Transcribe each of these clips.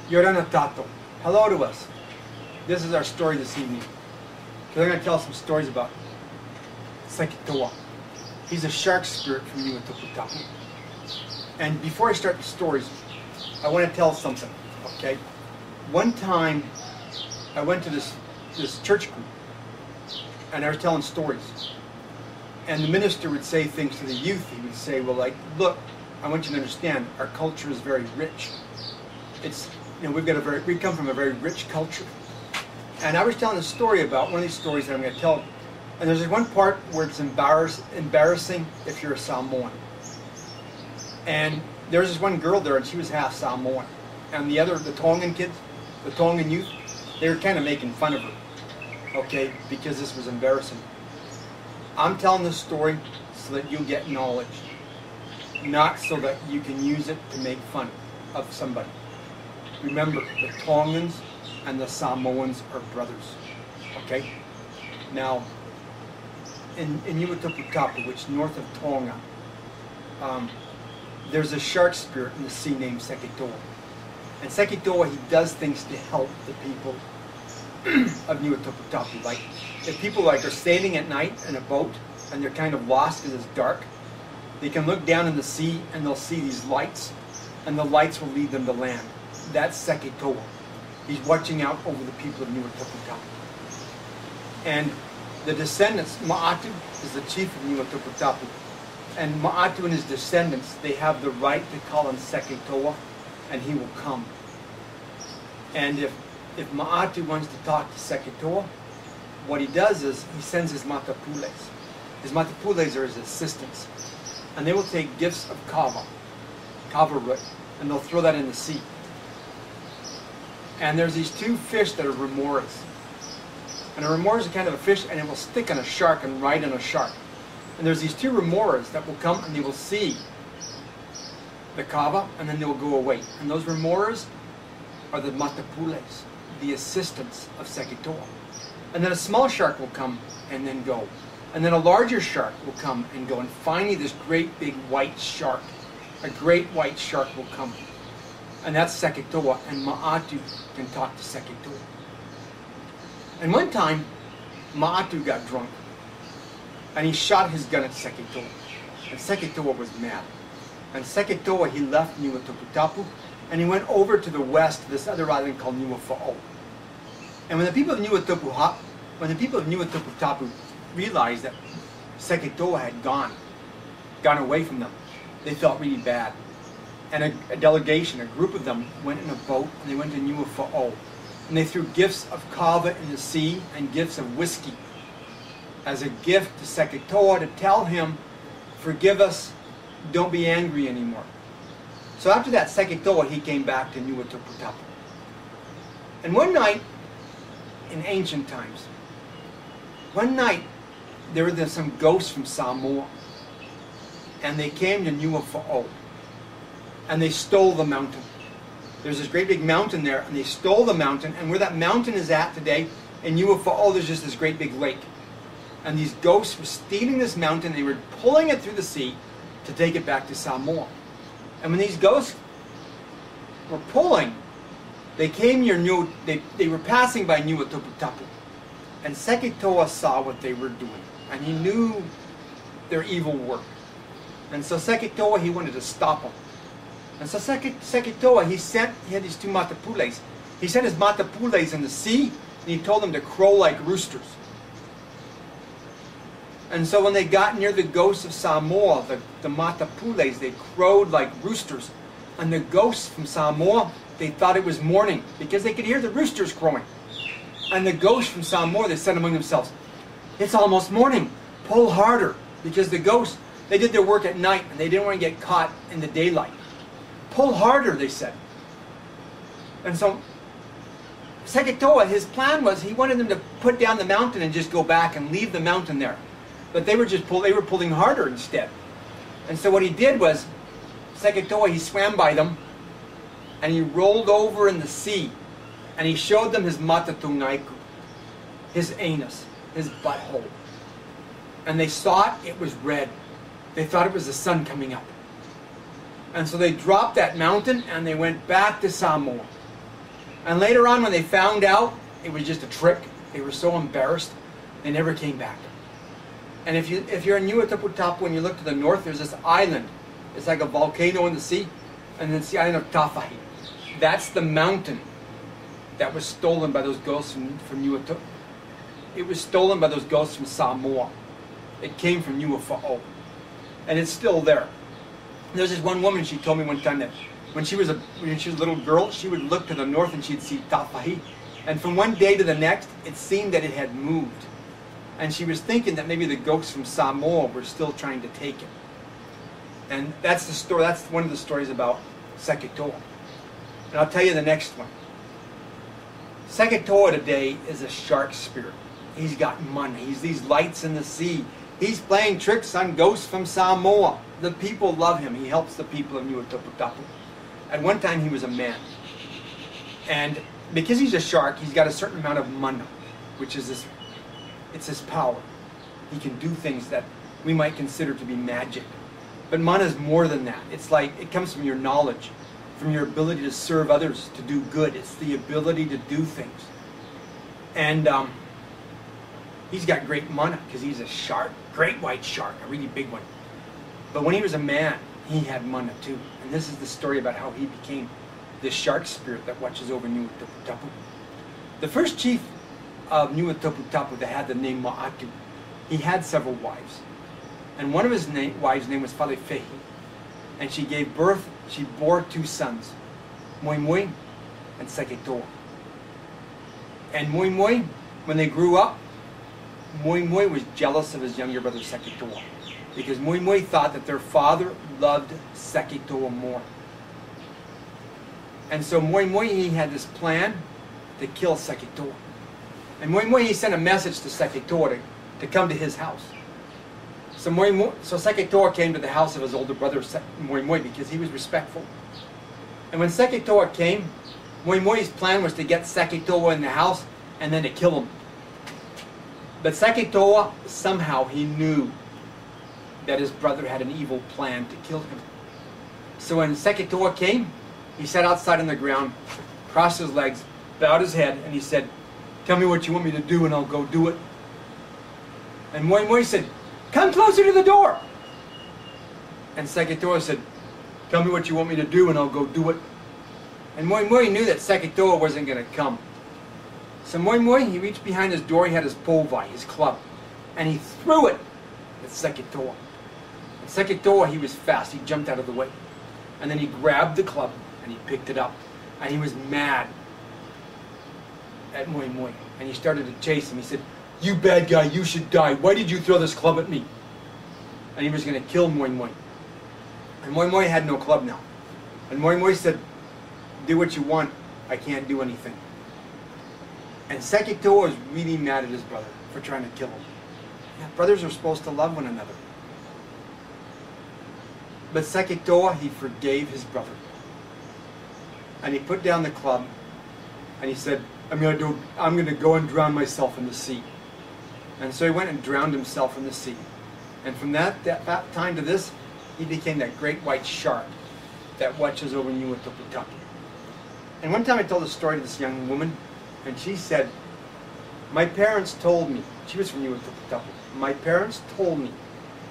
Niuatoputapu. Hello to us. This is our story this evening. Because I'm going to tell some stories about Seketoa. He's a shark spirit from Niuatoputapu. And before I start the stories, I want to tell something, okay? One time, I went to this church group, and I was telling stories. And the minister would say things to the youth. He would say, well, like, look, I want you to understand, our culture is very rich. It's, you know, we come from a very rich culture. And I was telling a story about one of these stories that I'm going to tell. And there's one part where it's embarrassing if you're a Samoan. And there was this one girl there, and she was half Samoan. And the Tongan kids, the Tongan youth, they were kind of making fun of her, okay, because this was embarrassing. I'm telling this story so that you'll get knowledge, not so that you can use it to make fun of somebody. Remember, the Tongans and the Samoans are brothers, okay? Now, in Niuatoputapu, which is north of Tonga, there's a shark spirit in the sea named Seketoa. And Seketoa, he does things to help the people of Niuatoputapu. Like, if people are standing at night in a boat and they're kind of lost because it's dark, they can look down in the sea and they'll see these lights, and the lights will lead them to land. That's Seketoa. He's watching out over the people of Niuatoputapu. And the descendants, Ma'atu is the chief of Niuatoputapu. And Ma'atu and his descendants, they have the right to call him Seketoa, and he will come. And if Ma'atu wants to talk to Seketoa, what he does is he sends his matapules. His matapules are his assistants. And they will take gifts of kava root, and they'll throw that in the sea. And there's these two fish that are remoras. And a remora is a kind of a fish, and it will stick on a shark and ride on a shark. And there's these two remoras that will come and they will see the kava, and then they will go away. And those remoras are the matapules, the assistants of Seketoa. And then a small shark will come and then go. And then a larger shark will come and go. And finally this great big white shark, a great white shark will come. And that's Seketoa, and Ma'atu can talk to Seketoa. And one time, Ma'atu got drunk, and he shot his gun at Seketoa. And Seketoa was mad. And Seketoa, he left Niuatoputapu, and he went over to the west to this other island called Niuafa'o. And when the people of Niuatoputapu realized that Seketoa had gone away from them, they felt really bad. And a delegation, a group of them, went in a boat, and they went to Niuafa'o. And they threw gifts of kava in the sea and gifts of whiskey as a gift to Seketoa to tell him, forgive us, don't be angry anymore. So after that, Seketoa, he came back to Niuatoputapu. And one night, in ancient times, one night, there were some ghosts from Samoa, and they came to Niuafa'o, and they stole the mountain. There's this great big mountain there, and they stole the mountain, and where that mountain is at today, in Niuafa'o, there's just this great big lake. And these ghosts were stealing this mountain, they were pulling it through the sea to take it back to Samoa. And when these ghosts were pulling, they came near they were passing by Niuatoputapu. And Seketoa saw what they were doing, and he knew their evil work. And so Seketoa, he wanted to stop them. And so Seketoa, he had these two matapules. He sent his matapules in the sea, and he told them to crow like roosters. And so when they got near the ghosts of Samoa, the matapules, they crowed like roosters. And the ghosts from Samoa, they thought it was morning, because they could hear the roosters crowing. And the ghosts from Samoa, they said among themselves, it's almost morning, pull harder. Because the ghosts, they did their work at night, and they didn't want to get caught in the daylight. Pull harder, they said. And so Seketoa, his plan was he wanted them to put down the mountain and just go back and leave the mountain there. But they were pulling harder instead. And so what he did was, Seketoa, he swam by them, and he rolled over in the sea, and he showed them his matatungaiku, his anus, his butthole. And they saw it was red. They thought it was the sun coming up. And so they dropped that mountain and they went back to Samoa. And later on, when they found out it was just a trick, they were so embarrassed, they never came back. And if you're in Niuatoputapu and you look to the north, there's this island. It's like a volcano in the sea, and it's the island of Tafahi. That's the mountain that was stolen by those ghosts from Niuatoputapu. It was stolen by those ghosts from Samoa. It came from Niuafa'o. And it's still there. There's this one woman, she told me one time that when she was a little girl, she would look to the north and she'd see Tafahi. And from one day to the next, it seemed that it had moved. And she was thinking that maybe the ghosts from Samoa were still trying to take it. And that's the story. That's one of the stories about Seketo'a. And I'll tell you the next one. Seketo'a today is a shark spirit. He's got money. He's these lights in the sea. He's playing tricks on ghosts from Samoa. The people love him. He helps the people of Niuatoputapu. At one time he was a man. And because he's a shark, he's got a certain amount of mana, which is it's his power. He can do things that we might consider to be magic. But mana is more than that. It's like, it comes from your knowledge, from your ability to serve others, to do good. It's the ability to do things. And he's got great mana because he's a shark, great white shark, a really big one. But when he was a man, he had mana too. And this is the story about how he became this shark spirit that watches over Niuatoputapu. The first chief of Niuatoputapu that had the name Ma'atu, he had several wives. And one of his wives' name was Falefehi. And she bore two sons, Moimoi and Seketo'a. And Moimoi, when they grew up, Moimoi was jealous of his younger brother Seketo'a, because Moimoi thought that their father loved Seketo'a more. And so Moimoi, he had this plan to kill Seketo'a. And Moimoi, he sent a message to Seketo'a to come to his house. So Seketo'a came to the house of his older brother Moimoi because he was respectful. And when Seketo'a came, Moimoi's plan was to get Seketo'a in the house and then to kill him. But Seketo'a, somehow he knew that his brother had an evil plan to kill him. So when Seketo'a came, he sat outside on the ground, crossed his legs, bowed his head, and he said, "Tell me what you want me to do and I'll go do it." And Moimoi said, "Come closer to the door." And Seketo'a said, "Tell me what you want me to do and I'll go do it." And Moimoi knew that Seketo'a wasn't going to come. So Moimoi, he reached behind his door, he had his povai, his club, and he threw it at Seketo'a. And Seketo'a, he was fast, he jumped out of the way. And then he grabbed the club and he picked it up. And he was mad at Moimoi. And he started to chase him. He said, "You bad guy, you should die. Why did you throw this club at me?" And he was going to kill Moimoi. And Moimoi had no club now. And Moimoi said, "Do what you want. I can't do anything." And Seketo'a was really mad at his brother for trying to kill him. Yeah, brothers are supposed to love one another. But Seketo'a, he forgave his brother. And he put down the club and he said, I'm going to go and drown myself in the sea. And so he went and drowned himself in the sea. And from that time to this, he became that great white shark that watches over Niuatoputapu. And one time I told a story to this young woman, and she said, my parents told me, she was from Niuatoputapu, my parents told me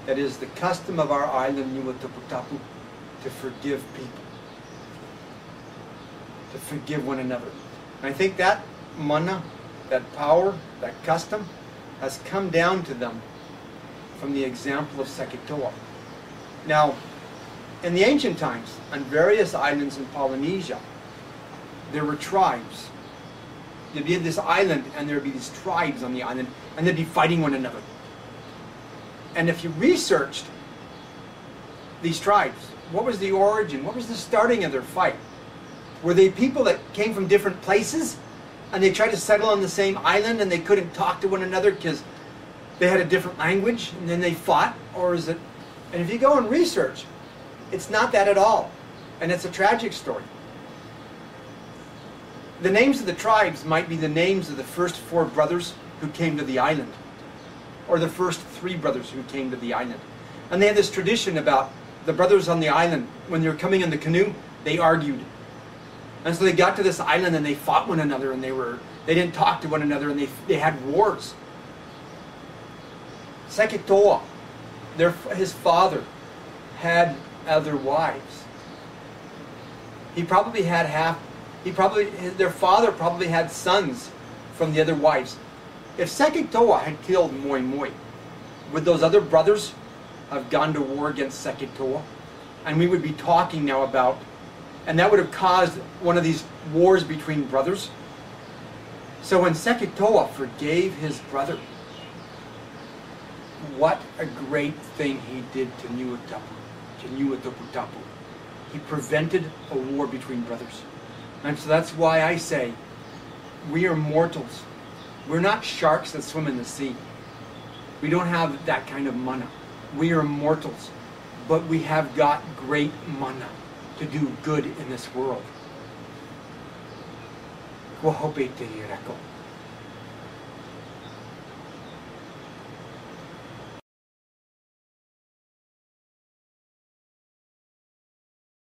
that it is the custom of our island, Niuatoputapu, to forgive people, to forgive one another. And I think that mana, that power, that custom, has come down to them from the example of Seketo'a. Now, in the ancient times, on various islands in Polynesia, there were tribes. There'd be this island, and there'd be these tribes on the island, and they'd be fighting one another. And if you researched these tribes, what was the origin? What was the starting of their fight? Were they people that came from different places, and they tried to settle on the same island, and they couldn't talk to one another because they had a different language, and then they fought? Or is it? And if you go and research, it's not that at all, and it's a tragic story. The names of the tribes might be the names of the first 4 brothers who came to the island, or the first 3 brothers who came to the island. And they had this tradition about the brothers on the island, when they were coming in the canoe, they argued. And so they got to this island and they fought one another, and they didn't talk to one another, and they had wars. Seketoa, his father, had other wives. Their father probably had sons from the other wives. If Seketoa had killed Moi Moi, would those other brothers have gone to war against Seketoa? And we would be talking now about, and that would have caused one of these wars between brothers. So when Seketoa forgave his brother, what a great thing he did to Niuatoputapu. He prevented a war between brothers. And so that's why I say, we are mortals. We're not sharks that swim in the sea. We don't have that kind of mana. We are mortals, but we have got great mana to do good in this world. Kua hope te reko.